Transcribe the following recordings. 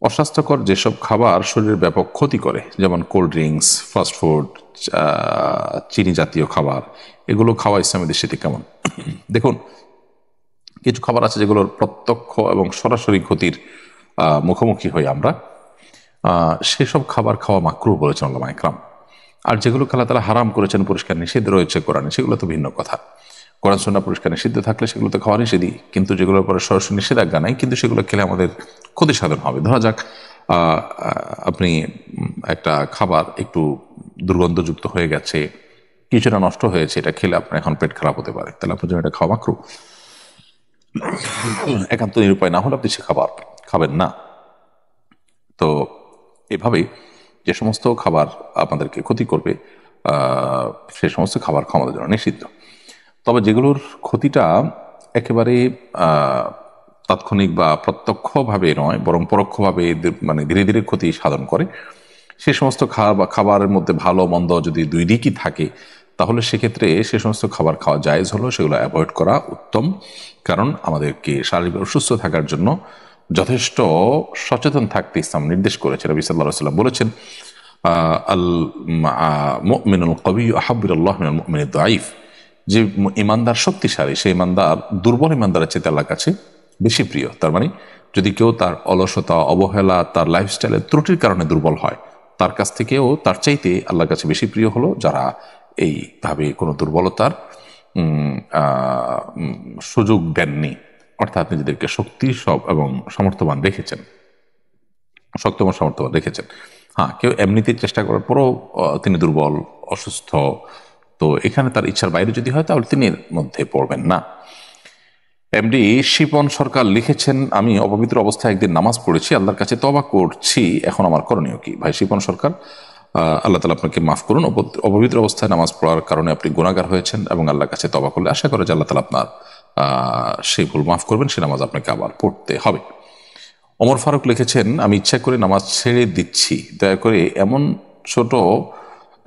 অস্বাস্থ্যকর যেসব খাবার শরীরের ব্যাপক ক্ষতি করে, যেমন কোল্ড ড্রিঙ্কস, ফাস্টফুড, চিনি জাতীয় খাবার, এগুলো খাওয়া ইসলামী দৃষ্টিতে কেমন? দেখুন, কিছু খাবার আছে যেগুলোর প্রত্যক্ষ এবং সরাসরি ক্ষতির মুখোমুখি হই আমরা, সেসব খাবার খাওয়া মাকরুহ বলেছেন উলামা ইকরাম। আর যেগুলো আল্লাহ তাআলা হারাম করেছেন, পরিষ্কার নিষেধ রয়েছে কোরআনে, সেগুলো তো ভিন্ন কথা। কোরআন সুন্নাহ পরিষ্কার নিষিদ্ধ থাকলে সেগুলো তো খাওয়া নিষেধই, কিন্তু যেগুলোর পরে সরাসরি নিষেধাজ্ঞা নাই, কিন্তু সেগুলো খেলে আমাদের ক্ষতি সাধন হবে। ধরা যাক আপনি একটা খাবার একটু দুর্গন্ধযুক্ত হয়ে গেছে, কিছুটা নষ্ট হয়েছে, এটা খেলে আপনার এখন পেট খারাপ হতে পারে, তাহলে আপনার জন্য এটা খাওয়া মাকরুহ। একান্ত নিরুপায় না হলে আপনি সে খাবার খাবেন না। তো এভাবেই যে সমস্ত খাবার আপনাদেরকে ক্ষতি করবে সে সমস্ত খাবার খাওয়া আমাদের জন্য নিষিদ্ধ। তবে যেগুলোর ক্ষতিটা একেবারে তাৎক্ষণিক বা প্রত্যক্ষভাবে নয়, বরং পরোক্ষভাবে মানে ধীরে ধীরে ক্ষতি সাধন করে, সে সমস্ত খাবারের মধ্যে ভালো মন্দ যদি দুই দিকই থাকে, তাহলে সেক্ষেত্রে সে সমস্ত খাবার খাওয়া জায়েজ হলো, সেগুলো অ্যাভয়েড করা উত্তম। কারণ আমাদেরকে শারীরিক সুস্থ থাকার জন্য যথেষ্ট সচেতন থাকতে ইসলাম নির্দেশ করেছে। নবী সাল্লাল্লাহু আলাইহি ওয়াসাল্লাম বলেছেন, আল মুমিনুল কবিয়্যু আহাব্বু ইলাল্লাহি মিনাল মুমিনিদ দাঈফ, যে ইমানদার শক্তিশালী, সেই ইমানদার দুর্বল ইমানদারের চেয়ে আল্লাহর কাছে বেশি প্রিয়। তার মানে যদি কেউ তার অলসতা, অবহেলা, তার লাইফস্টাইলের ত্রুটির কারণে দুর্বল হয়, তার কাছ থেকেও তার চাইতে আল্লাহর কাছে বেশি প্রিয় হলো যারা এইভাবে কোনো দুর্বলতার সুযোগ দেননি, অর্থাৎ নিজেদেরকে শক্তি সব এবং সমর্থবান রেখেছেন, শক্ত এবং সমর্থবান রেখেছেন। হ্যাঁ, কেউ এমনিতেই চেষ্টা করার পরও তিনি দুর্বল, অসুস্থ, তো এখানে তার ইচ্ছার বাইরে যদি হয় তাহলে তিনি এর মধ্যে পড়বেন না। এমডি শিপন সরকার লিখেছেন, আমি অপবিত্র অবস্থায় একদিন নামাজ পড়েছি, আল্লাহর কাছে তওবা করছি, এখন আমার করণীয় কি? ভাই শিপন সরকার, আল্লাহ তাআলা আপনাকে মাফ করুন। অপবিত্র অবস্থায় নামাজ পড়ার কারণে আপনি গুনাহগার হয়েছেন এবং আল্লাহর কাছে তওবা করলে আশা করে যে আল্লাহ তাআলা আপনার সেই ভুল মাফ করবেন, সে নামাজ আপনাকে আবার পড়তে হবে। ওমর ফারুক লিখেছেন, আমি ইচ্ছা করে নামাজ ছেড়ে দিচ্ছি, দয়া করে এমন ছোট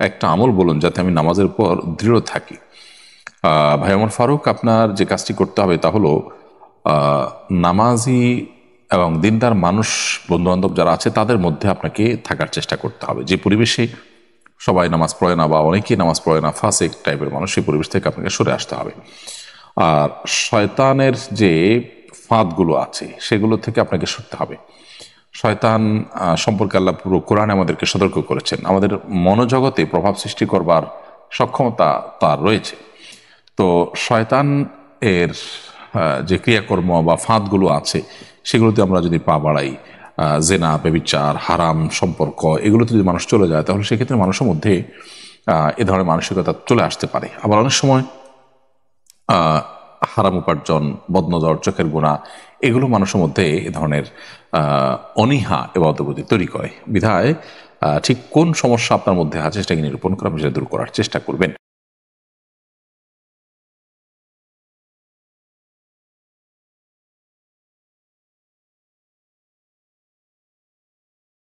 একটা আমল বলুন যাতে আমি নামাজের পর দৃঢ় থাকি। ভাই ওমর ফারুক, আপনার যে কাজটি করতে হবে তা হলো নামাজি এবং দিনদার মানুষ, বন্ধুবান্ধব যারা আছে তাদের মধ্যে আপনাকে থাকার চেষ্টা করতে হবে। যে পরিবেশে সবাই নামাজ পড়ে না বা অনেকেই নামাজ পড়ে না, ফাসিক টাইপের মানুষ, সেই পরিবেশ থেকে আপনাকে সরে আসতে হবে। আর শয়তানের যে ফাঁদগুলো আছে সেগুলো থেকে আপনাকে সরতে হবে। শয়তান সম্পর্কে আল্লাহ পুরো কোরআনে আমাদেরকে সতর্ক করেছেন। আমাদের মনোজগতে প্রভাব সৃষ্টি করবার সক্ষমতা তার রয়েছে। তো শয়তান এর যে ক্রিয়াকর্ম বা ফাঁদগুলো আছে সেগুলোতে আমরা যদি পা বাড়াই, জেনা, ব্যভিচার, হারাম সম্পর্ক, এগুলোতে যদি মানুষ চলে যায়, তাহলে সেক্ষেত্রে মানুষের মধ্যে এ ধরনের মানসিকতা চলে আসতে পারে। আবার অনেক সময় হারাম উপার্জন, বদনজর, চোখের গুনাহ, এগুলো মানুষের মধ্যে এ ধরনের অনীহা এবং অদ্ভুতি তৈরি করে। বিধায় ঠিক কোন সমস্যা আপনার মধ্যে আছে সেটাকে নিরূপণ করে আপনি সেটা দূর করার চেষ্টা করবেন।